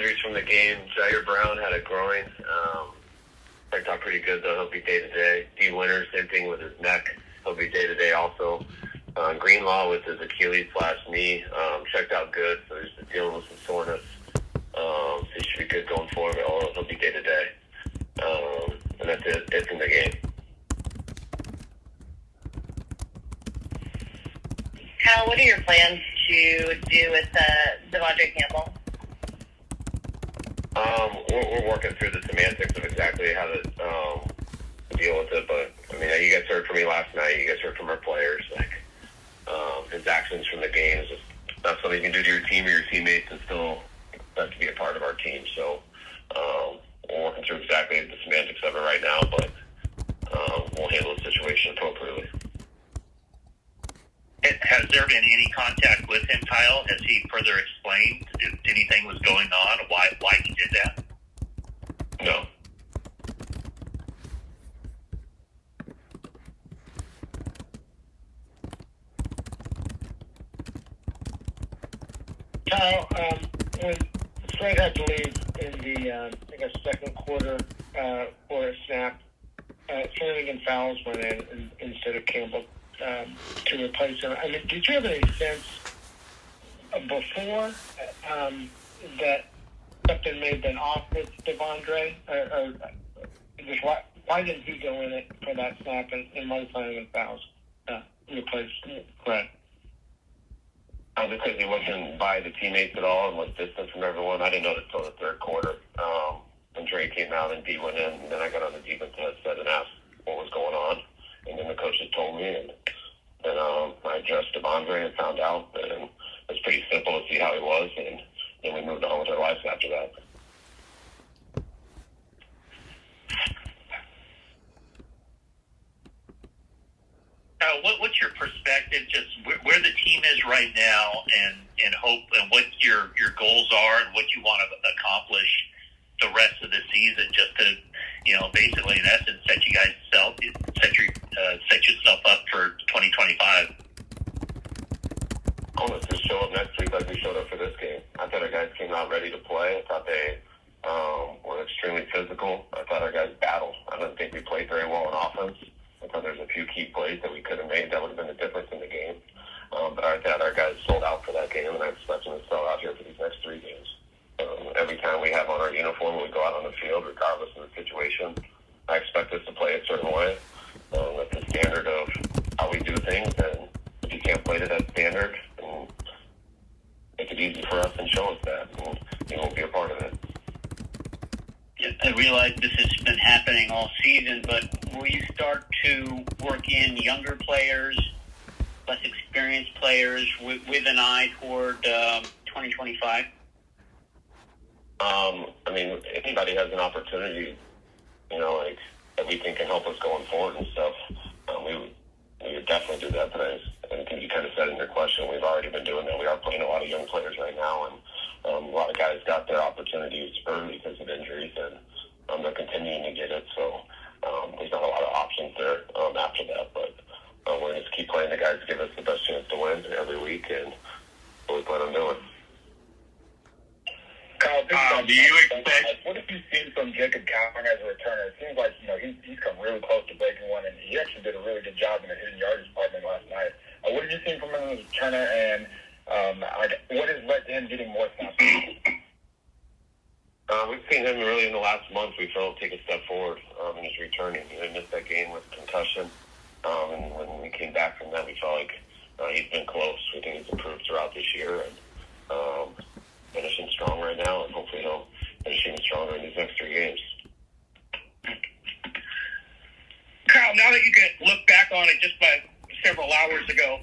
injuries from the game. Jair Brown had a groin. Checked out pretty good, though. He'll be day-to-day. D. Winters, same thing with his neck. He'll be day-to-day also. Greenlaw with his Achilles/knee checked out good, so he's just dealing with some soreness. So he should be good going forward. He'll be day-to-day. And that's it. It's in the game. Kyle, what are your plans to do with De'Vondre Campbell? We're working through the semantics of exactly how to deal with it. But, I mean, you guys heard from me last night. You guys heard from our players. His actions from the game is just not something you can do to your team or your teammates and still have to be a part of our team. So we're working through exactly the semantics of it right now, but we'll handle the situation appropriately. Has there been any contact with him, Kyle? Has he further explained if anything was going on, why he did that? No. Kyle, when Fred had to leave in the, second quarter for a snap, Shanahan fouls went in instead of Campbell to replace him. I mean, did you have any sense before that something may have been off with De'Vondre? Or just why didn't he go in it for that snap and why Shanahan fouls replace Fred? Because he wasn't by the teammates at all and was distant from everyone. I didn't know this until the third quarter. When Dre came out and D went in, and then I got on the defense headset and asked what was going on. And then the coaches told me, and then I addressed De'Vondre and found out. And it was pretty simple to see how he was, and then we moved on with our lives after that. What's your perspective, just where the team is right now, and hope, and what your goals are, and what you want to accomplish the rest of the season, just to basically in essence set yourself up for 2025. Oh, let's just show up next week like we showed up for this game. I thought our guys came out ready to play. I thought they were extremely physical. I thought our guys battled. I didn't think we played very well in offense. I thought there's a few key plays that we could have made that would have been the difference in the game. But I thought our guys sold out for that game, and I expect them to sell out here for these next 3 games. Every time we have on our uniform, we go out on the field, regardless of the situation. I expect us to play a certain way. That's the standard of how we do things, and if you can't play to that standard, then make it easy for us and show us that, and you won't be a part of it. I realize this has been happening all season, but will you start to work in younger players, less experienced players, with an eye toward 2025? I mean, anybody has an opportunity, that we think can help us going forward and stuff. We would definitely do that. But I think you kind of said in your question, we've already been doing that. We are playing a lot of young players right now, and a lot of guys got their opportunities early because of injuries, and they're continuing to get it. So there's not a lot of options there after that. But we're going to just keep playing the guys to give us the best chance to win every week, and what we plan on doing. Kyle, do you expect? What have you seen from Jacob Cowern as a returner? It seems like he's come really close to breaking one, and he actually did a really good job in the hidden yardage department last night. What have you seen from him as a returner, and what has led to him getting more snaps? We've seen him really in the last month. We felt take a step forward in his returning. He missed that game with concussion, and when we came back from that, we felt like he's been close. We think he's improved throughout this year, and finishing strong right now, and hopefully he'll finish even stronger in these next 3 games. Kyle, now that you can look back on it just by several hours ago,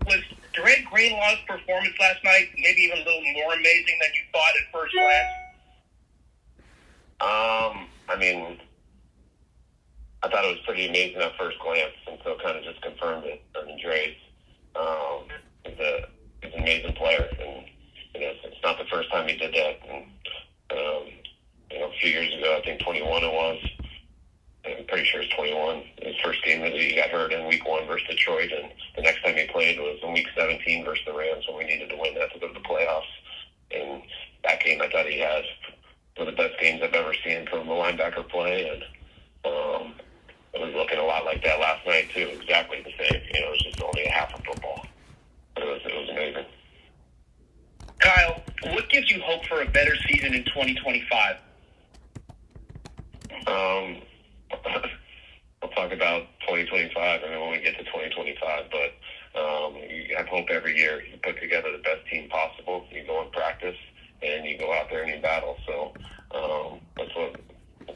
was Dre Greenlaw's performance last night maybe even a little more amazing than you thought at first glance? I mean, I thought it was pretty amazing at first glance, and so kind of just confirmed it. I mean, Dre's he's an amazing player, and it's not the first time he did that. And a few years ago, I think 21 it was. I'm pretty sure it's 21. His first game that he got hurt in week 1 versus Detroit, and the next time he played was in week 17 versus the Rams when we needed to win that to go to the playoffs. And that game, I thought he had one of the best games I've ever seen from a linebacker play, and it was looking a lot like that last night too. Exactly the same. It was just only a half of football, but it was amazing. Kyle, what gives you hope for a better season in 2025? I'll talk about 2025 when we get to 2025, but you have hope every year. You put together the best team possible. You go in practice, and you go out there and you battle. So that's what we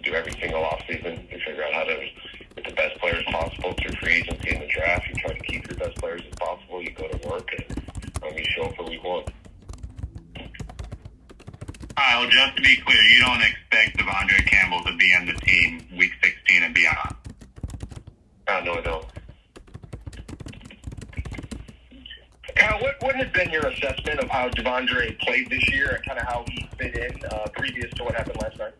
do every single offseason. You figure out how to get the best players possible through free agency and the draft. You try to keep your best players as possible. You go to work, and you show up for week 1. Kyle, just to be clear, you don't expect De'Vondre Campbell to be on the team week 16 and beyond? No, I don't. Kyle, what has been your assessment of how De'Vondre played this year and kind of how he fit in previous to what happened last night?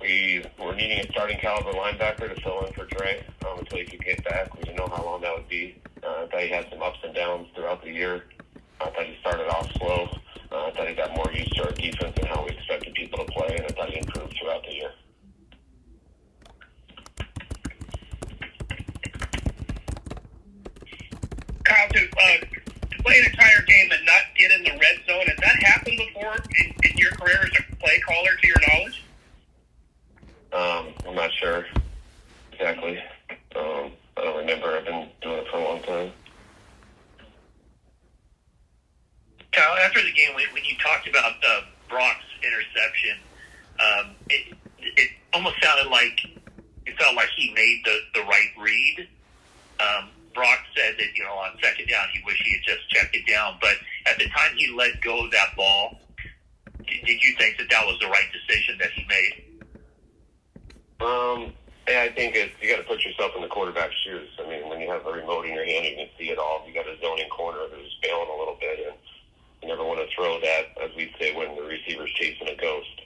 We were needing a starting caliber linebacker to fill in for Dre until he could get back. We didn't know how long that would be. I thought he had some ups and downs throughout the year. I thought he started off slow. I thought he got more used to our defense and how we expected people to play, and I thought he improved throughout the year. Kyle, to play an entire game and not get in the red zone, has that happened before in your career as a play caller, to your knowledge? I'm not sure exactly. I don't remember. I've been doing it for a long time. Kyle, after the game, when you talked about Brock's interception, it almost sounded like it felt like he made the right read. Brock said that, on second down, he wished he had just checked it down. But at the time he let go of that ball, did you think that was the right decision that he made? Yeah, I think you got to put yourself in the quarterback's shoes. When you have a remote in your hand, you can see it all. You got a zoning corner who's bailing a little bit, and you never want to throw that, as we'd say, when the receiver's chasing a ghost.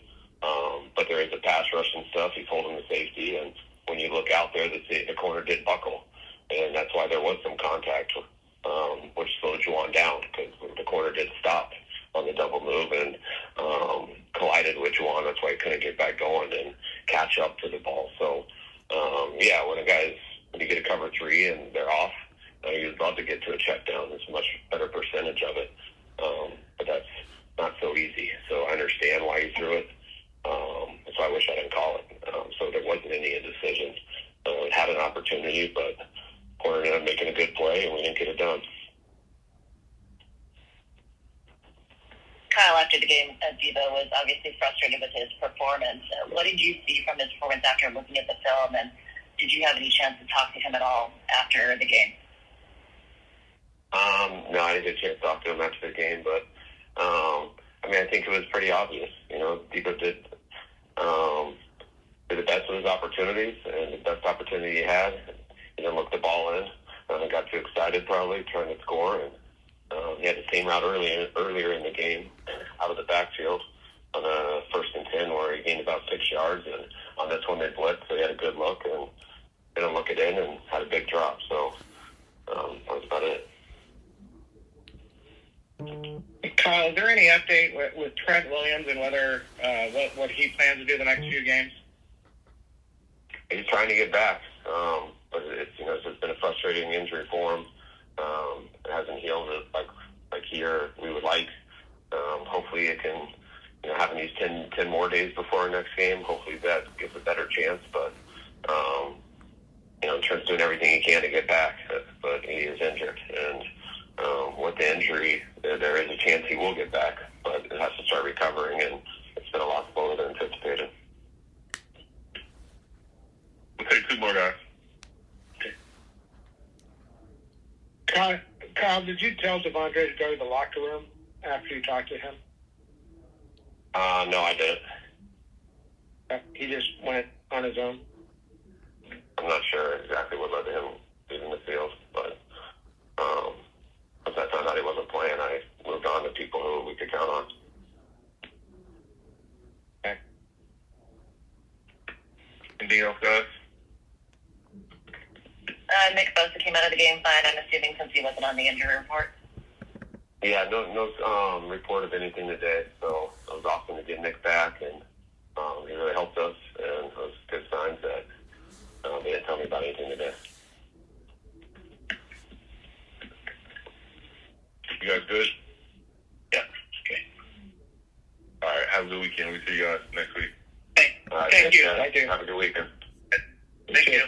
But there is a pass rush and stuff. He's holding the safety, and when you look out there, the corner did buckle, and that's why there was some contact, which slowed Juwan down, because the corner did stop on the double move and collided with Juwan. That's why he couldn't get back going and catch up to the ball. So, when you get a cover 3 and they're off, you'd love to get to a check down. There's a much better percentage of it. But that's not so easy. So I understand why he threw it. So I wish I didn't call it. So there wasn't any indecision. It had an opportunity, but corner ended up making a good play, and we didn't get it done. Kyle, after the game, Devo was obviously frustrated with his performance. What did you see from his performance after looking at the film, and did you have any chance to talk to him at all after the game? No, I didn't get a chance to talk to him after the game, but I think it was pretty obvious. Devo did the best of his opportunities, and the best opportunity he had, he didn't look the ball in. Got too excited probably trying to score, and he had the same route earlier in the game out of the backfield on a 1st and 10 where he gained about 6 yards, and on this one they blitzed, so he had a good look and didn't look it in and had a big drop. So that was about it. Kyle, is there any update with Trent Williams and whether what he plans to do the next few games? He's trying to get back, but it's just been a frustrating injury for him. It hasn't healed like we would like. Hopefully it can, having these 10 more days before our next game, hopefully that gives a better chance. But Trent's doing everything he can to get back, but he is injured, and with the injury, there is a chance he will get back, but it has to start recovering, and it's been a lot slower than anticipated. We'll take 2 more guys. Kyle, did you tell De'Vondre to go to the locker room after you talked to him? No, I didn't. He just went on his own? I'm not sure exactly what led to him leaving the field, but once I found out he wasn't playing, I moved on to people who we could count on. Okay. Anything else, guys? Nick Bosa came out of the game fine, I'm assuming, since he wasn't on the injury report. Yeah, no report of anything today. So it was awesome to get Nick back, and he really helped us, and it was good signs that they didn't tell me about anything today. You guys good? Yeah. Okay. All right. Have a good weekend. We see you guys next week. Thank you. Have a good weekend. Thank you.